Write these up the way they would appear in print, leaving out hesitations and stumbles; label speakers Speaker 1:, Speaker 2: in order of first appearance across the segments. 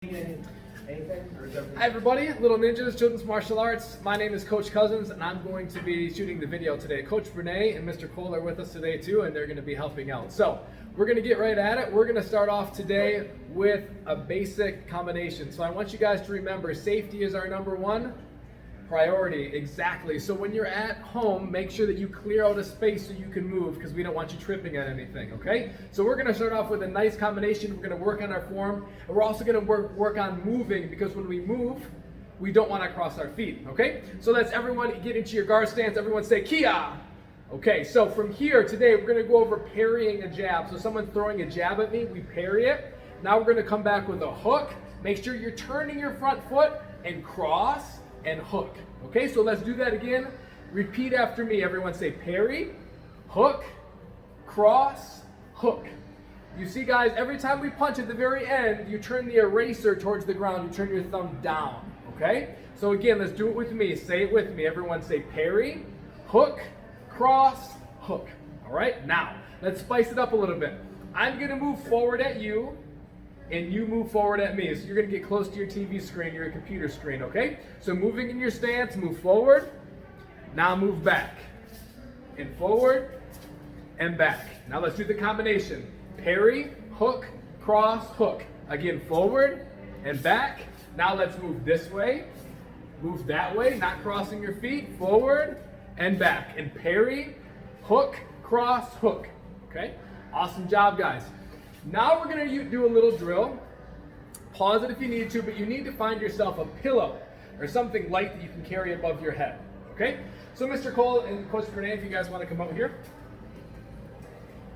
Speaker 1: Hi everybody, Little Ninjas, Children's Martial Arts. My name is Coach Cousins and I'm going to be shooting the video today. Coach Brene and Mr. Cole are with us today too, and they're going to be helping out. So we're going to get right at it. We're going to start off today with a basic combination. So I want you guys to remember safety is our number one priority. Exactly. So when you're at home, make sure that you clear out a space so you can move, because we don't want you tripping on anything, okay? So we're going to start off with a nice combination. We're going to work on our form, and we're also going to work on moving, because when we move, we don't want to cross our feet, okay? So let's everyone get into your guard stance. Everyone say Kia. Okay, so from here today, we're going to go over parrying a jab. So someone throwing a jab at me, we parry it. Now we're going to come back with a hook. Make sure you're turning your front foot and cross and hook. Okay, so let's do that again. Repeat after me. Everyone say parry, hook, cross, hook. You see, guys, every time we punch at the very end, you turn the eraser towards the ground. You turn your thumb down. Okay? So again, let's do it with me. Say it with me. Everyone say parry, hook, cross, hook. All right? Now, let's spice it up a little bit. I'm going to move forward at you, and you move forward at me. So you're going to get close to your TV screen, your computer screen, okay? So moving in your stance, move forward. Now move back. And forward and back. Now let's do the combination. Parry, hook, cross, hook. Again, forward and back. Now let's move this way. Move that way, not crossing your feet. Forward and back. And parry, hook, cross, hook. Okay? Awesome job, guys. Now we're going to do a little drill. Pause it if you need to, but you need to find yourself a pillow or something light that you can carry above your head. Okay? So Mr. Cole and Coach Brene, if you guys want to come over here.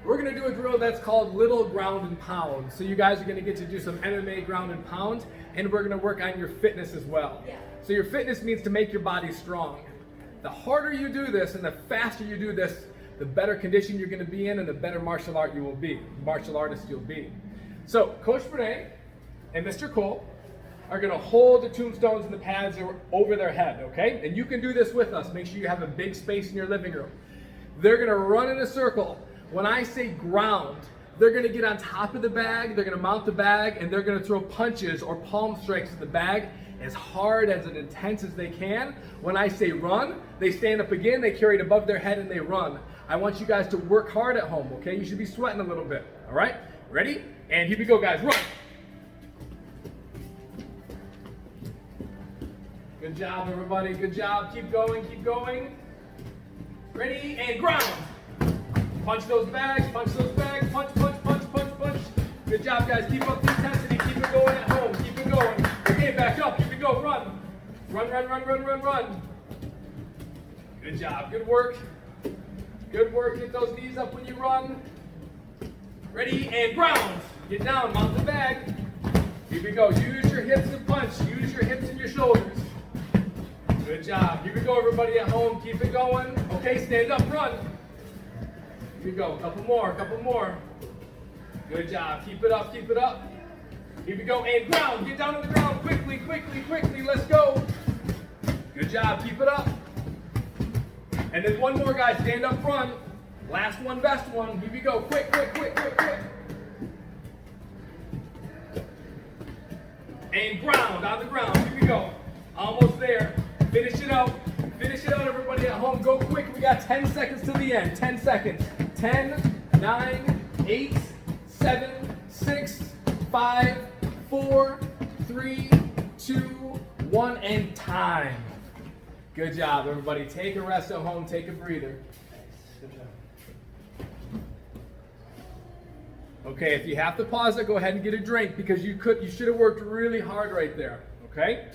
Speaker 1: We're going to do a drill that's called Little Ground and Pound. So you guys are going to get to do some MMA ground and pound, and we're going to work on your fitness as well. Yeah. So your fitness means to make your body strong. The harder you do this and the faster you do this, the better condition you're going to be in and the better martial artist you'll be. So Coach Brene and Mr. Cole are going to hold the tombstones and the pads over their head, okay? And you can do this with us. Make sure you have a big space in your living room. They're going to run in a circle. When I say ground, they're going to get on top of the bag, they're going to mount the bag, and they're going to throw punches or palm strikes at the bag as hard, as intense as they can. When I say run, they stand up again, they carry it above their head, and they run. I want you guys to work hard at home, okay? You should be sweating a little bit, all right? Ready? And here we go, guys. Run! Good job, everybody. Good job. Keep going, keep going. Ready? And ground. Punch those bags, punch those bags. Punch, punch, punch, punch, punch. Good job, guys. Keep up the intensity. Keep it going at home. Keep it going. Okay, back up. Here we go. Run. Run, run, run, run, run, run. Good job. Good work. Good work. Get those knees up when you run. Ready? And ground. Get down. Mount the bag. Here we go. Use your hips to punch. Use your hips and your shoulders. Good job. Here we go, everybody at home. Keep it going. Okay, stand up. Run. Here we go. A couple more. A couple more. Good job. Keep it up. Keep it up. Here we go. And ground. Get down to the ground. Quickly, quickly, quickly. Let's go. Good job. Keep it up. And then one more, guys. Stand up front. Last one, best one. Here we go. Quick, quick, quick, quick, quick. And ground. On the ground. Here we go. Almost there. Finish it out. Finish it out, everybody at home. Go quick. We got 10 seconds to the end. 10 seconds. 10, 9, 8, 7, 6, 5, 4, 3, 2, 1, and time. Good job, everybody. Take a rest at home. Take a breather. Good job. Okay, if you have to pause it, go ahead and get a drink, because you should have worked really hard right there. Okay?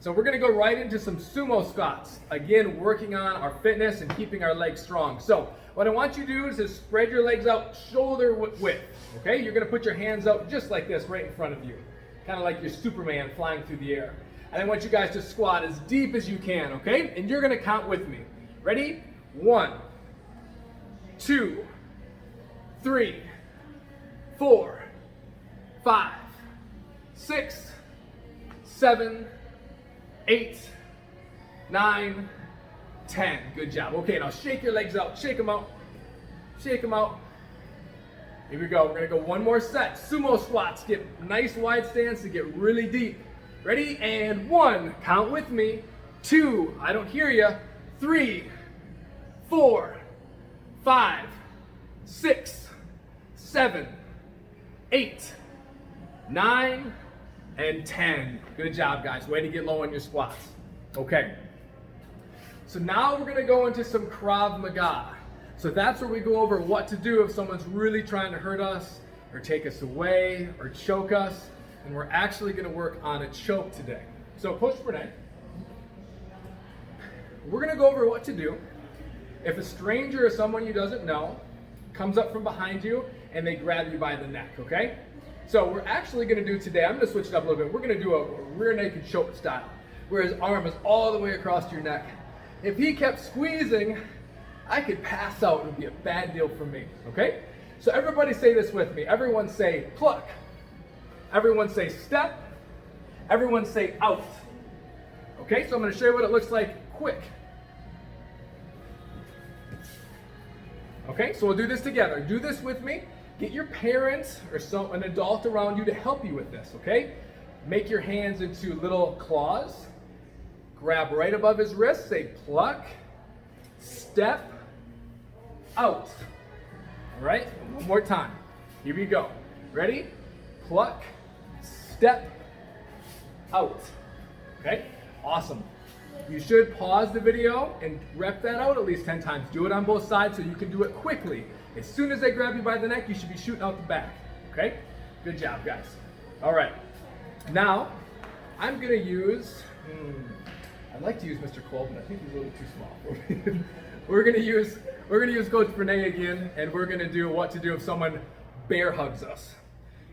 Speaker 1: So we're going to go right into some sumo squats. Again, working on our fitness and keeping our legs strong. So what I want you to do is just spread your legs out shoulder width. Okay? You're going to put your hands out just like this right in front of you. Kind of like you're Superman flying through the air. And I want you guys to squat as deep as you can, okay? And you're going to count with me. Ready? 1, 2, 3, 4, 5, 6, 7, 8, 9, 10. Good job. Okay, now shake your legs out. Shake them out. Shake them out. Here we go. We're gonna go one more set. Sumo squats. Get nice wide stance to get really deep. Ready? And 1. Count with me. 2. I don't hear you. 3, 4, 5, 6, 7, 8, 9, and 10. Good job, guys. Way to get low on your squats. Okay. So now we're gonna go into some Krav Maga. So that's where we go over what to do if someone's really trying to hurt us or take us away or choke us. And we're actually gonna work on a choke today. So Coach Brene, we're gonna go over what to do if a stranger or someone you doesn't know comes up from behind you and they grab you by the neck, okay? So we're actually gonna do today, I'm gonna switch it up a little bit. We're gonna do a rear naked choke style, where his arm is all the way across your neck. If he kept squeezing, I could pass out. It would be a bad deal for me, okay? So everybody say this with me. Everyone say pluck. Everyone say step. Everyone say out. Okay, so I'm gonna show you what it looks like quick. Okay, so we'll do this together. Do this with me. Get your parents or an adult around you to help you with this, okay? Make your hands into little claws. Grab right above his wrist, say pluck, step, out. All right, one more time. Here we go. Ready? Pluck, step, out. Okay, awesome. You should pause the video and rep that out at least 10 times. Do it on both sides so you can do it quickly. As soon as they grab you by the neck, you should be shooting out the back. Okay? Good job, guys. All right. Now, I'm gonna use, I'd like to use Mr. Cole, but I think he's a little too small for me. We're gonna use Coach Brene again, and we're gonna do what to do if someone bear hugs us.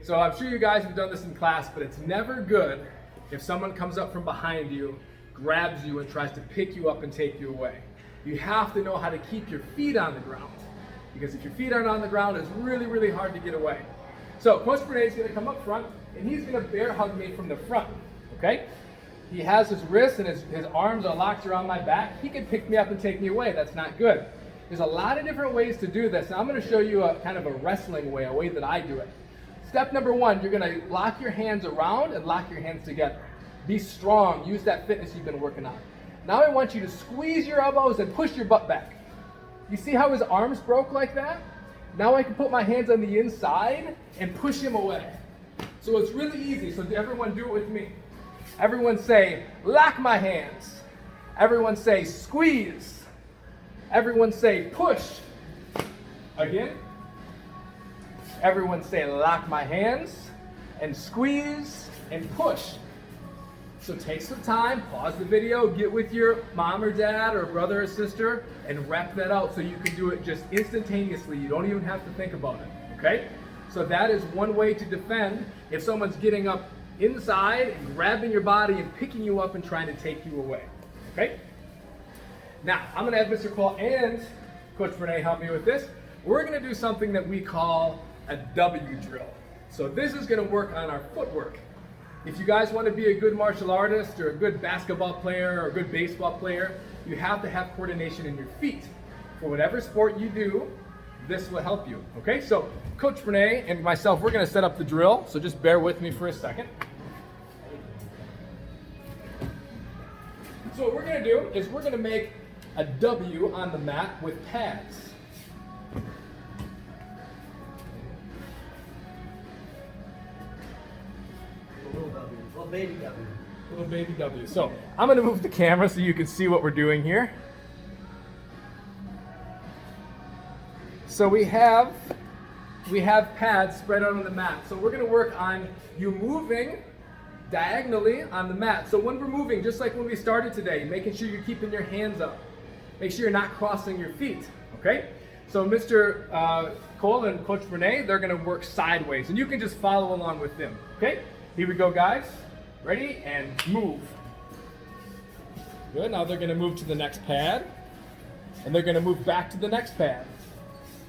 Speaker 1: So I'm sure you guys have done this in class, but it's never good if someone comes up from behind you, grabs you, and tries to pick you up and take you away. You have to know how to keep your feet on the ground, because if your feet aren't on the ground, it's really, really hard to get away. So Coach Brene is gonna come up front, and he's gonna bear hug me from the front, okay? He has his wrists and his arms are locked around my back. He can pick me up and take me away. That's not good. There's a lot of different ways to do this. Now I'm gonna show you a kind of a wrestling way, a way that I do it. Step number 1, you're gonna lock your hands around and lock your hands together. Be strong, use that fitness you've been working on. Now I want you to squeeze your elbows and push your butt back. You see how his arms broke like that? Now I can put my hands on the inside and push him away. So it's really easy, so everyone do it with me. Everyone say, lock my hands. Everyone say, squeeze. Everyone say, push. Again. Everyone say, lock my hands, and squeeze, and push. So take some time, pause the video, get with your mom or dad or brother or sister, and rep that out so you can do it just instantaneously. You don't even have to think about it, okay? So that is one way to defend if someone's getting up inside and grabbing your body and picking you up and trying to take you away, okay? Now, I'm gonna have Mr. Cole and Coach Brene help me with this. We're gonna do something that we call a W drill. So this is gonna work on our footwork. If you guys wanna be a good martial artist or a good basketball player or a good baseball player, you have to have coordination in your feet. For whatever sport you do, this will help you, okay? So Coach Brene and myself, we're gonna set up the drill, so just bear with me for a second. So what we're gonna do is we're gonna make a W on the mat with pads.
Speaker 2: Little baby W.
Speaker 1: Little baby W. So I'm gonna move the camera so you can see what we're doing here. So we have pads spread out on the mat. So we're gonna work on you moving diagonally on the mat. So when we're moving, just like when we started today, making sure you're keeping your hands up. Make sure you're not crossing your feet, okay? So Mr. Cole and Coach Brene, they're gonna work sideways, and you can just follow along with them, okay? Here we go, guys. Ready? And move. Good, now they're gonna move to the next pad, and they're gonna move back to the next pad.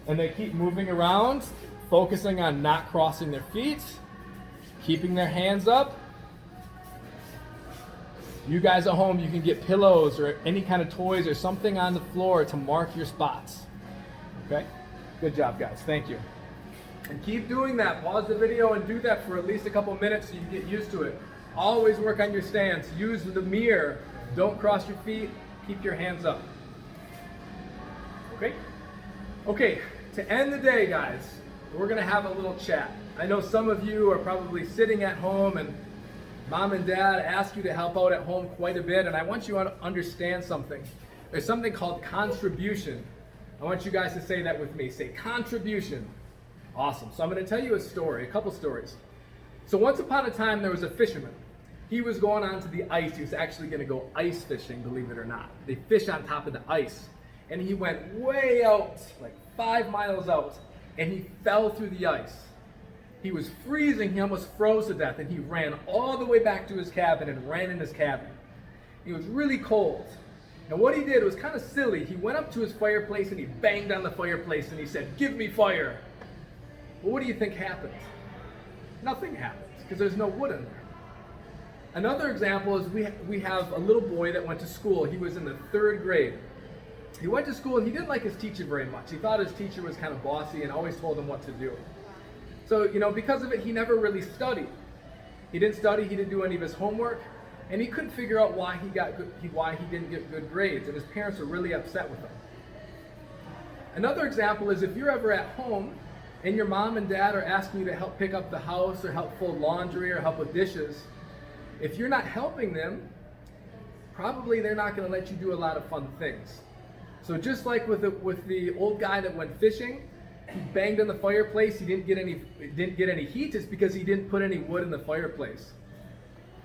Speaker 1: And they keep moving around, focusing on not crossing their feet, keeping their hands up. You guys at home, you can get pillows or any kind of toys or something on the floor to mark your spots. Okay? Good job, guys. Thank you. And keep doing that. Pause the video and do that for at least a couple minutes so you can get used to it. Always work on your stance. Use the mirror. Don't cross your feet. Keep your hands up. Okay? Okay, to end the day, guys, we're going to have a little chat. I know some of you are probably sitting at home and mom and dad ask you to help out at home quite a bit, and I want you to understand something. There's something called contribution. I want you guys to say that with me. Say contribution. Awesome. So I'm going to tell you a story, a couple stories. So once upon a time, there was a fisherman. He was going onto the ice. He was actually going to go ice fishing, believe it or not. They fish on top of the ice. And he went way out, like 5 miles out, and he fell through the ice. He was freezing. He almost froze to death, and he ran all the way back to his cabin and ran in his cabin. He was really cold. And what he did was kind of silly. He went up to his fireplace and he banged on the fireplace and he said, "Give me fire." Well, what do you think happened? Nothing happens because there's no wood in there. Another example is we have a little boy that went to school. He was in the 3rd grade. He went to school and he didn't like his teacher very much. He thought his teacher was kind of bossy and always told him what to do. So, because of it, he never really studied. He didn't study, he didn't do any of his homework, and he couldn't figure out why he didn't get good grades, and his parents were really upset with him. Another example is if you're ever at home and your mom and dad are asking you to help pick up the house or help fold laundry or help with dishes, if you're not helping them, probably they're not going to let you do a lot of fun things. So just like with the old guy that went fishing, he banged on the fireplace, he didn't get any heat, it's because he didn't put any wood in the fireplace.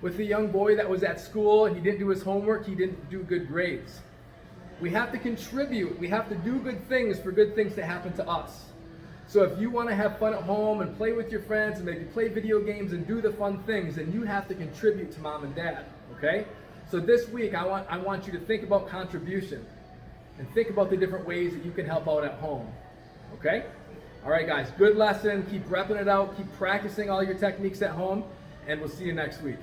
Speaker 1: With the young boy that was at school, he didn't do his homework, he didn't do good grades. We have to contribute, we have to do good things for good things to happen to us. So if you want to have fun at home and play with your friends and maybe play video games and do the fun things, then you have to contribute to mom and dad, okay? So this week I want you to think about contribution and think about the different ways that you can help out at home, okay? All right, guys, good lesson. Keep repping it out. Keep practicing all your techniques at home, and we'll see you next week.